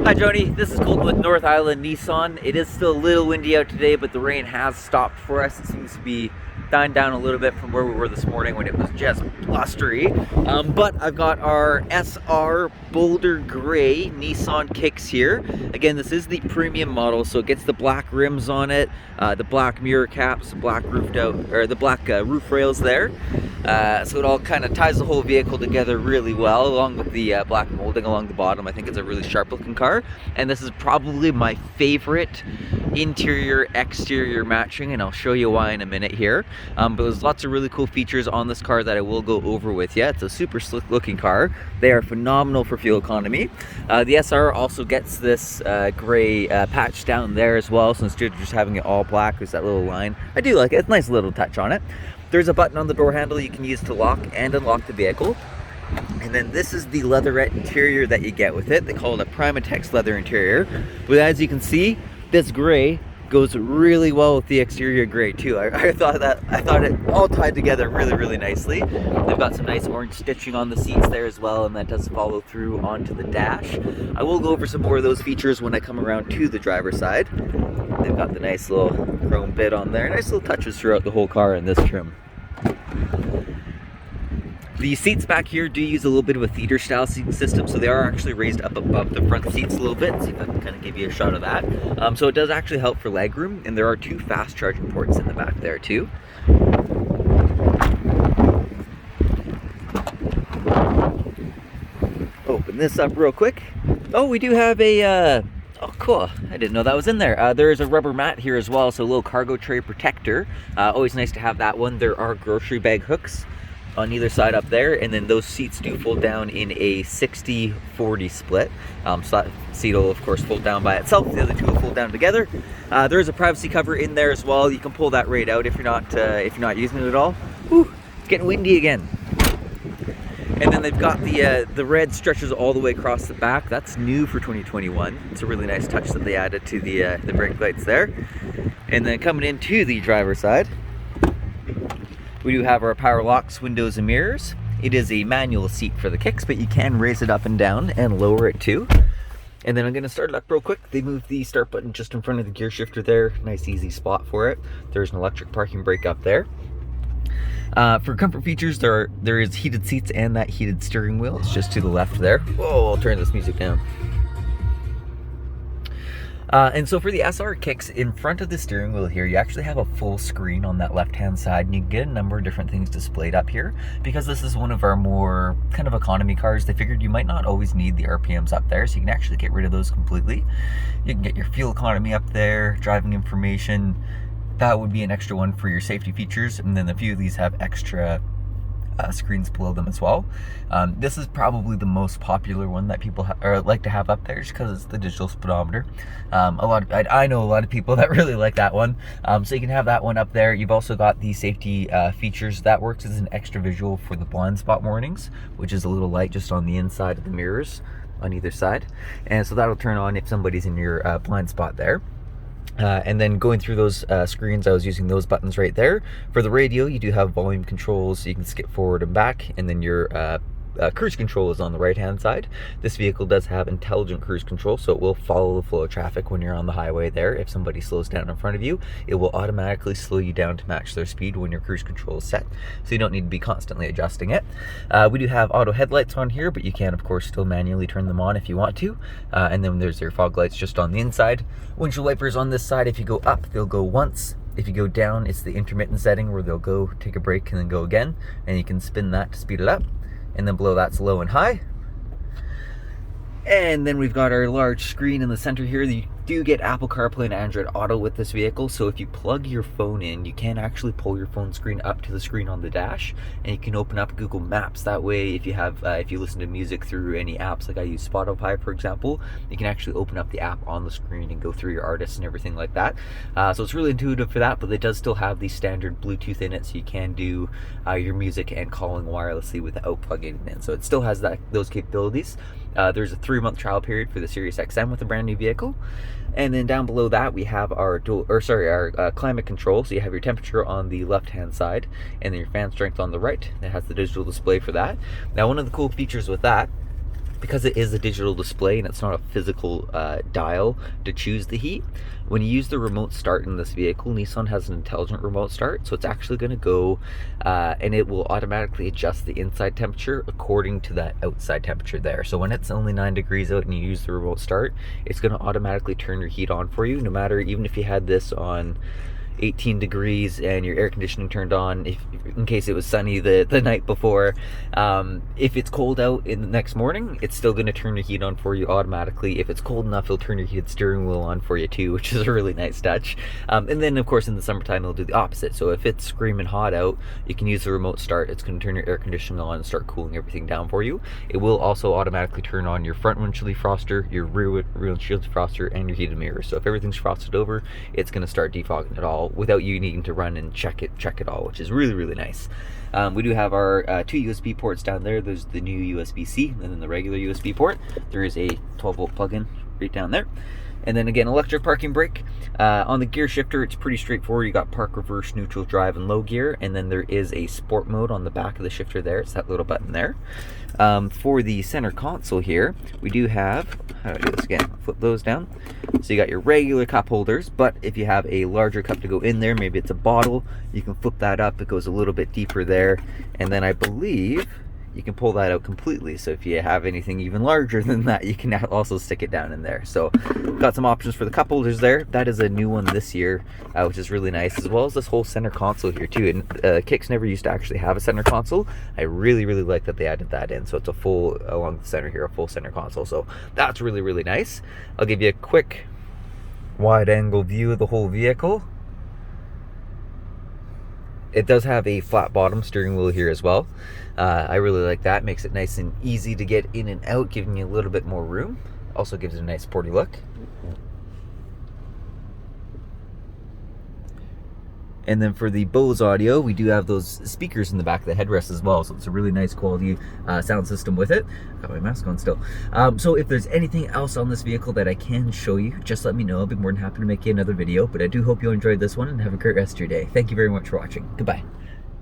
Hi Joni, this is Colton with North Island Nissan. It is still a little windy out today, but the rain has stopped for us. It seems to be dying down a little bit from where we were this morning when it was just blustery. But I've got our SR Boulder Gray Nissan kicks here. Again, this is the premium model, so it gets the black rims on it, the black mirror caps, the black roof rails there. So it all kind of ties the whole vehicle together really well, along with the black molding along the bottom. I think it's a really sharp looking car, and this is probably my favorite interior exterior matching, and I'll show you why in a minute here. But there's lots of really cool features on this car that I will go over with you. It's a super slick looking car. They are phenomenal for fuel economy. The SR also gets this gray patch down there as well, so instead of just having it all black, there's that little line. I do like it. It's a nice little touch on it. There's a button on the door handle you can use to lock and unlock the vehicle. And then this is the leatherette interior that you get with it. They call it a Primatex leather interior. But as you can see, this gray goes really well with the exterior gray too. I thought it all tied together really nicely. They've got some nice orange stitching on the seats there as well, and that does follow through onto the dash. I will go over some more of those features when I come around to the driver's side. They've got the nice little chrome bit on there. Nice little touches throughout the whole car in this trim. The seats back here do use a little bit of a theater style seating system, so they are actually raised up above the front seats a little bit. See if I can kind of give you a shot of that. So it does actually help for leg room, and there are 2 fast charging ports in the back there too. Open this up real quick. Oh, we do have a oh cool, I didn't know that was in there. There is a rubber mat here as well, so a little cargo tray protector. Always nice to have that one. There are grocery bag hooks on either side up there, and then those seats do fold down in a 60-40 split. So that seat will of course fold down by itself, the other two will fold down together. There is a privacy cover in there as well. You can pull that right out if you're not using it at all. Whew, it's getting windy again. And then they've got the red stretches all the way across the back. That's new for 2021. It's a really nice touch that they added to the brake lights there. And then coming into the driver's side, we do have our power locks, windows, and mirrors. It is a manual seat for the kicks, but you can raise it up and down and lower it too. And then I'm going to start it up real quick. They moved the start button just in front of the gear shifter there. Nice easy spot for it. There's an electric parking brake up there. For comfort features, there is heated seats and that heated steering wheel. It's just to the left there. Whoa, I'll turn this music down. And so for the SR kicks, in front of the steering wheel here, you actually have a full screen on that left-hand side, and you can get a number of different things displayed up here. Because this is one of our more kind of economy cars, they figured you might not always need the RPMs up there, so you can actually get rid of those completely. You can get your fuel economy up there, driving information. That would be an extra one for your safety features, and then a few of these have extra screens below them as well. This is probably the most popular one that people like to have up there, just because it's the digital speedometer. I know a lot of people that really like that one, so you can have that one up there. You've also got the safety features that works as an extra visual for the blind spot warnings, which is a little light just on the inside of the mirrors on either side, and so that'll turn on if somebody's in your blind spot there. And then going through those screens, I was using those buttons right there. For the radio, you do have volume controls, so you can skip forward and back, and then your cruise control is on the right hand side. This vehicle does have intelligent cruise control, so it will follow the flow of traffic when you're on the highway there. If somebody slows down in front of you, it will automatically slow you down to match their speed when your cruise control is set, so you don't need to be constantly adjusting it. We do have auto headlights on here, but you can of course still manually turn them on if you want to. And then there's your fog lights just on the inside. Windshield wipers on this side, if you go up, they'll go once. If you go down, it's the intermittent setting where they'll go take a break and then go again, and you can spin that to speed it up. And then below that's low and high. And then we've got our large screen in the center here. You do get Apple CarPlay and Android Auto with this vehicle, so if you plug your phone in, you can actually pull your phone screen up to the screen on the dash, and you can open up Google Maps. That way, if you listen to music through any apps, like I use Spotify for example, you can actually open up the app on the screen and go through your artists and everything like that. So it's really intuitive for that, but it does still have the standard Bluetooth in it, so you can do your music and calling wirelessly without plugging it in. So it still has those capabilities. There's a 3-month trial period for the Sirius XM with a brand new vehicle. And then down below that we have our climate control. So you have your temperature on the left hand side, and then your fan strength on the right. It has the digital display for that. Now one of the cool features with that because it is a digital display and it's not a physical dial to choose the heat, when you use the remote start in this vehicle, Nissan has an intelligent remote start, so it's actually going to go and it will automatically adjust the inside temperature according to that outside temperature there. So when it's only 9 degrees out and you use the remote start, it's going to automatically turn your heat on for you, no matter, even if you had this on 18 degrees and your air conditioning turned on, if in case it was sunny the night before. If it's cold out in the next morning, it's still going to turn your heat on for you automatically. If it's cold enough, it'll turn your heated steering wheel on for you too, which is a really nice touch. And then of course in the summertime it'll do the opposite. So if it's screaming hot out, you can use the remote start. It's going to turn your air conditioning on and start cooling everything down for you. It will also automatically turn on your front windshield defroster, your rear windshield defroster, and your heated mirrors. So if everything's frosted over, it's going to start defogging it all without you needing to run and check it all, which is really, really nice. We do have our 2 USB ports down there. There's the new USB-C and then the regular USB port. There is a 12-volt plug-in right down there. And then again, electric parking brake. On the gear shifter, it's pretty straightforward. You got park, reverse, neutral, drive, and low gear. And then there is a sport mode on the back of the shifter there. It's that little button there. For the center console here, we do have, how do I do this again? Flip those down. So you got your regular cup holders, but if you have a larger cup to go in there, maybe it's a bottle, you can flip that up. It goes a little bit deeper there. And then I believe you can pull that out completely. So if you have anything even larger than that, you can also stick it down in there. So got some options for the cup holders there. That is a new one this year, which is really nice, as well as this whole center console here too. And Kicks never used to actually have a center console. I really, really like that they added that in. So it's a full, along the center here, a full center console. So that's really, really nice. I'll give you a quick wide angle view of the whole vehicle. It does have a flat bottom steering wheel here as well. I really like that. Makes it nice and easy to get in and out, giving you a little bit more room. Also gives it a nice sporty look. And then for the Bose audio, we do have those speakers in the back of the headrest as well. So it's a really nice quality sound system with it. Got my mask on still. So if there's anything else on this vehicle that I can show you, just let me know. I'll be more than happy to make you another video. But I do hope you enjoyed this one and have a great rest of your day. Thank you very much for watching. Goodbye.